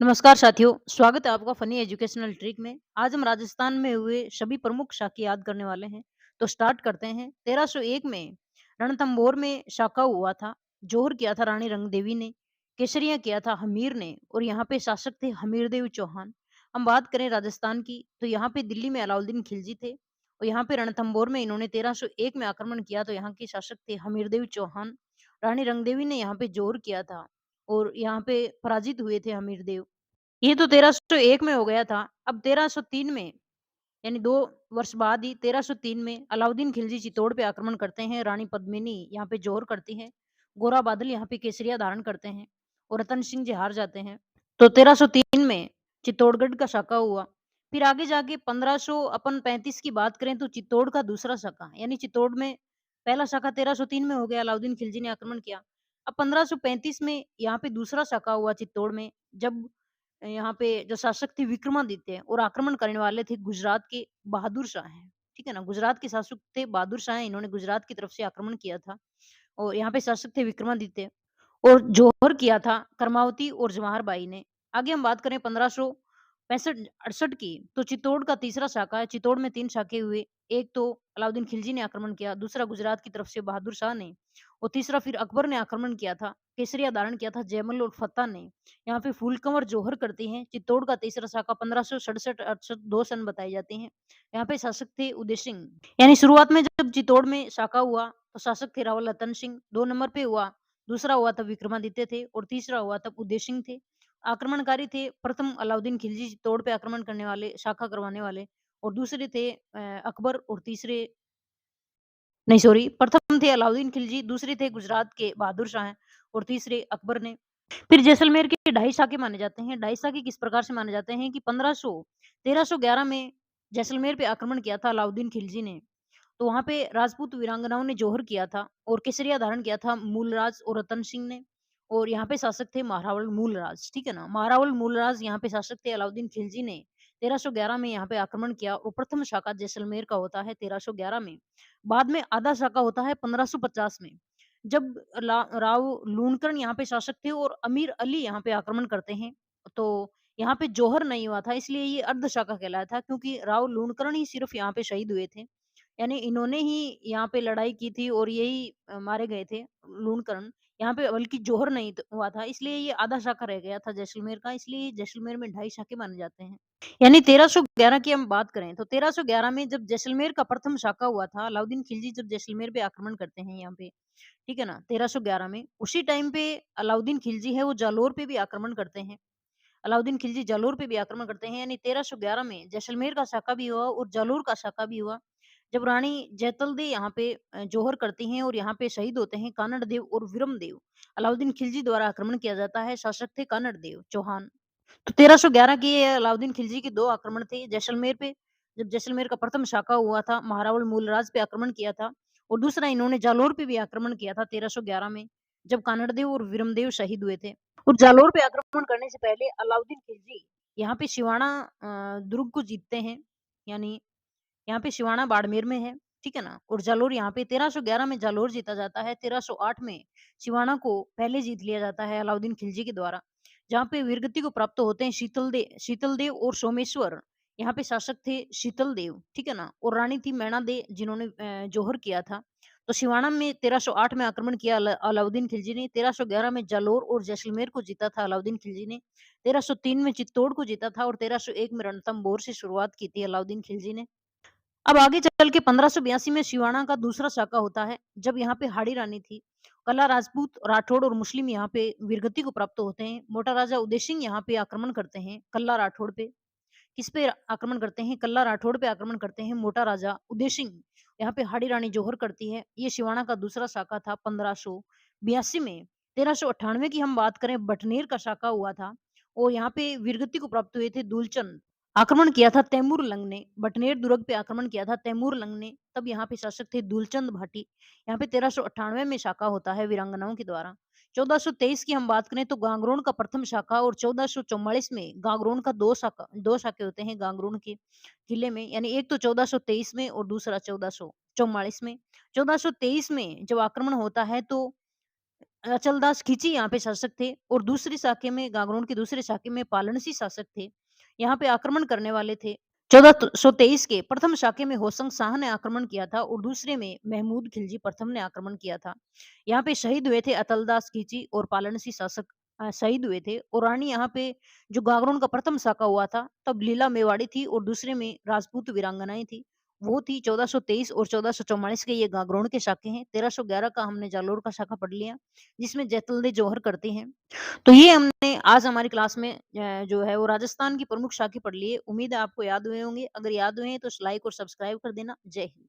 नमस्कार साथियों, स्वागत है आपका फनी एजुकेशनल ट्रिक में। आज हम राजस्थान में हुए सभी प्रमुख शाके याद करने वाले हैं। तो स्टार्ट करते हैं। 1301 में रणथंभौर में शाका हुआ था। जोहर किया था रानी रंगदेवी ने, केसरिया किया था हमीर ने, और यहाँ पे शासक थे हमीरदेव चौहान। हम बात करें राजस्थान की, तो यहाँ पे दिल्ली में अलाउद्दीन खिलजी थे, और यहाँ पे रणथंभौर में इन्होंने 1301 में आक्रमण किया, तो यहाँ के शासक थे हमीरदेव चौहान। रानी रंगदेवी ने यहाँ पे जोहर किया था, और यहाँ पे पराजित हुए थे हमीरदेव। ये तो 1301 में हो गया था। अब 1303 में, यानी 2 वर्ष बाद ही 1303 में अलाउद्दीन खिलजी चित्तौड़ पे आक्रमण करते हैं। रानी पद्मिनी यहाँ पे जोहर करती है। गोरा बादल यहाँ पे केसरिया धारण करते हैं, और रतन सिंह जी हार जाते हैं। तो 1303 में चित्तौड़गढ़ का साका हुआ। फिर आगे जाके 1535 की बात करें तो चित्तौड़ का दूसरा साका, यानी चित्तौड़ में पहला साका 1303 में हो गया, अलाउद्दीन खिलजी ने आक्रमण किया। अब 1535 में यहाँ पे दूसरा साका हुआ चित्तौड़ में, जब यहाँ पे जो शासक थे विक्रमादित्य, और आक्रमण करने वाले थे गुजरात के बहादुर शाह हैं, ठीक है ना? गुजरात के शासक थे बहादुर शाह हैं, इन्होंने गुजरात की तरफ से आक्रमण किया था, और यहाँ पे शासक थे विक्रमादित्य, और जौहर किया था कर्मावती और जवाहर बाई ने। आगे हम बात करें 1565-68 की, तो चित्तौड़ का तीसरा शाखा है। चित्तौड़ में 3 शाखे हुए। एक तो अलाउद्दीन खिलजी ने आक्रमण किया, दूसरा गुजरात की तरफ से बहादुर शाह ने, और तीसरा फिर अकबर ने आक्रमण किया था। केसरिया धारण किया था जयमल और फतेह ने। यहाँ पे फूलकंवर जौहर करते हैं। चित्तौड़ का तीसरा शाखा 1567-68 2 सन बताए जाते हैं। यहाँ पे शासक थे उदय सिंह। यानी शुरुआत में जब चित्तौड़ में शाखा हुआ, तो शासक थे राव रतन सिंह। 2 नंबर पे हुआ, दूसरा हुआ तब विक्रमादित्य थे, और तीसरा हुआ तब उदय सिंह थे। आक्रमणकारी थे प्रथम अलाउद्दीन खिलजी, चित्तौड़ पे आक्रमण करने वाले, शाखा करवाने वाले, और दूसरे थे अकबर, और तीसरे नहीं सॉरी, प्रथम थे अलाउद्दीन खिलजी, दूसरे थे गुजरात के बहादुर शाह, और तीसरे अकबर ने। फिर जैसलमेर के ढाई शाखे माने जाते हैं। ढाई शाखे किस प्रकार से माने जाते हैं कि 1311 में जैसलमेर पे आक्रमण किया था अलाउद्दीन खिलजी ने। तो वहाँ पे राजपूत वीरांगनाओं ने जौहर किया था, और केसरिया धारण किया था मूलराज और रतन सिंह ने, और यहाँ पे शासक थे महारावल मूलराज, ठीक है ना? महारावल मूलराज यहाँ पे शासक थे। अलाउद्दीन खिलजी ने 1311 में यहाँ पे आक्रमण किया, और प्रथम शाखा जैसलमेर का होता है 1311 में। बाद में आधा शाखा होता है 1550 में, जब राव लूणकरण यहाँ पे शासक थे, और अमीर अली यहाँ पे आक्रमण करते हैं। तो यहाँ पे जौहर नहीं हुआ था, इसलिए ये अर्ध शाखा कहलाया था, क्योंकि राव लूणकरण ही सिर्फ यहाँ पे शहीद हुए थे। यानी इन्होंने ही यहाँ पे लड़ाई की थी, और यही मारे गए थे लूणकरण। यहाँ पे बल्कि जौहर नहीं हुआ था, इसलिए ये आधा शाखा रह गया था जैसलमेर का, इसलिए जैसलमेर में ढाई शाखे माने जाते हैं। यानी 1311 की हम बात करें, तो 1311 में जब जैसलमेर का प्रथम शाखा हुआ था, अलाउद्दीन खिलजी जब जैसलमेर पे आक्रमण करते हैं यहाँ पे, ठीक है ना? 1311 में, उसी टाइम पे अलाउद्दीन खिलजी है वो जालोर पे भी आक्रमण करते हैं। अलाउद्दीन खिलजी जालोर पे भी आक्रमण करते हैं, यानी 1311 में जैसलमेर का शाखा भी हुआ और जालोर का शाखा भी हुआ। जब रानी जैतलदे यहाँ पे जौहर करती हैं, और यहाँ पे शहीद होते हैं कानड़ देव और विरम देव। अलाउद्दीन खिलजी द्वारा आक्रमण किया जाता है, शासक थे कानड़ देव चौहान। तो 1311 की ये अलाउद्दीन खिलजी के 2 आक्रमण थे जैसलमेर पे, जब जैसलमेर का प्रथम शाखा हुआ था, महारावल मूलराज पे आक्रमण किया था, और दूसरा इन्होंने जालोर पे भी आक्रमण किया था 1311 में, जब कानड़देव और विरमदेव शहीद हुए थे। और जालोर पे आक्रमण करने से पहले अलाउद्दीन खिलजी यहाँ पे सिवाना दुर्ग को जीतते हैं, यानी यहाँ पे सिवाना बाड़मेर में है, ठीक है ना? और जालोर यहाँ पे 1311 में जालोर जीता जाता है, 1308 में सिवाना को पहले जीत लिया जाता है अलाउद्दीन खिलजी के द्वारा, जहाँ पे वीरगति को प्राप्त होते हैं शीतलदेव और सोमेश्वर। यहाँ पे शासक थे शीतलदेव, ठीक है ना? और रानी थी मैना दे, जिन्होंने जौहर किया था। तो सिवाना में 1308 में आक्रमण किया अलाउद्दीन खिलजी ने, 1311 में जालोर और जैसलमेर को जीता था अलाउद्दीन खिलजी ने, 1303 में चित्तौड़ को जीता था, और 1301 में रणथंभौर से शुरुआत की थी अलाउद्दीन खिलजी ने। अब आगे चल के 1582 में सिवाना का दूसरा शाका होता है, जब यहाँ पे हाड़ी रानी थी। कल्ला राजपूत, राठौड़ और मुस्लिम यहाँ पे वीरगति को प्राप्त होते हैं। मोटा राजा उदय सिंह यहाँ पे आक्रमण करते हैं कल्ला राठौड़ पे। किस पे आक्रमण करते हैं? कल्ला राठौड़ पे आक्रमण करते हैं मोटा राजा उदय सिंह। यहाँ पे हाड़ी रानी जौहर करती है। ये सिवाना का दूसरा शाखा था 1582 में। 1398 की हम बात करें, बटनेर का शाखा हुआ था, और यहाँ पे वीरगति को प्राप्त हुए थे दूलचंद। आक्रमण किया था तैमूर लंग ने, बटनेर दुर्ग पे आक्रमण किया था तैमूर लंग ने, तब यहाँ पे शासक थे दूलचंद भाटी। यहाँ पे 1398 में शाखा होता है वीरांगनाओं के द्वारा। 1423 की हम बात करें तो गांगरोन का प्रथम शाखा, और 1444 में गांगरोन का दो शाखे होते हैं गांगरोन के किले में, यानी एक तो 1423 में और दूसरा 1444 में। 1423 में जब आक्रमण होता है, तो अचलदास खींची यहाँ पे शासक थे और दूसरी शाखे में गागरोन की दूसरे शाखे में पालनसी शासक थे। यहाँ पे आक्रमण करने वाले थे। 1423 के प्रथम शाखे में होशंग शाह ने आक्रमण किया था और दूसरे में महमूद खिलजी प्रथम ने आक्रमण किया था। यहाँ पे शहीद हुए थे अतलदास खींची और पालनसी शासक शहीद हुए थे और रानी यहाँ पे जो गागरोन का प्रथम शाखा हुआ था तब लीला मेवाड़ी थी और दूसरे में राजपूत वीरांगनाएं थी। वो थी 1423 और 1444 के ये गागरोन के शाखे हैं। 1311 का हमने जालोर का शाखा पढ़ लिया जिसमें जैतलदे जौहर करते हैं। तो ये हमने आज हमारी क्लास में जो है वो राजस्थान की प्रमुख शाखा पढ़ ली है। उम्मीद है आपको याद हुए होंगे। अगर याद हुए हैं तो लाइक और सब्सक्राइब कर देना। जय हिंद।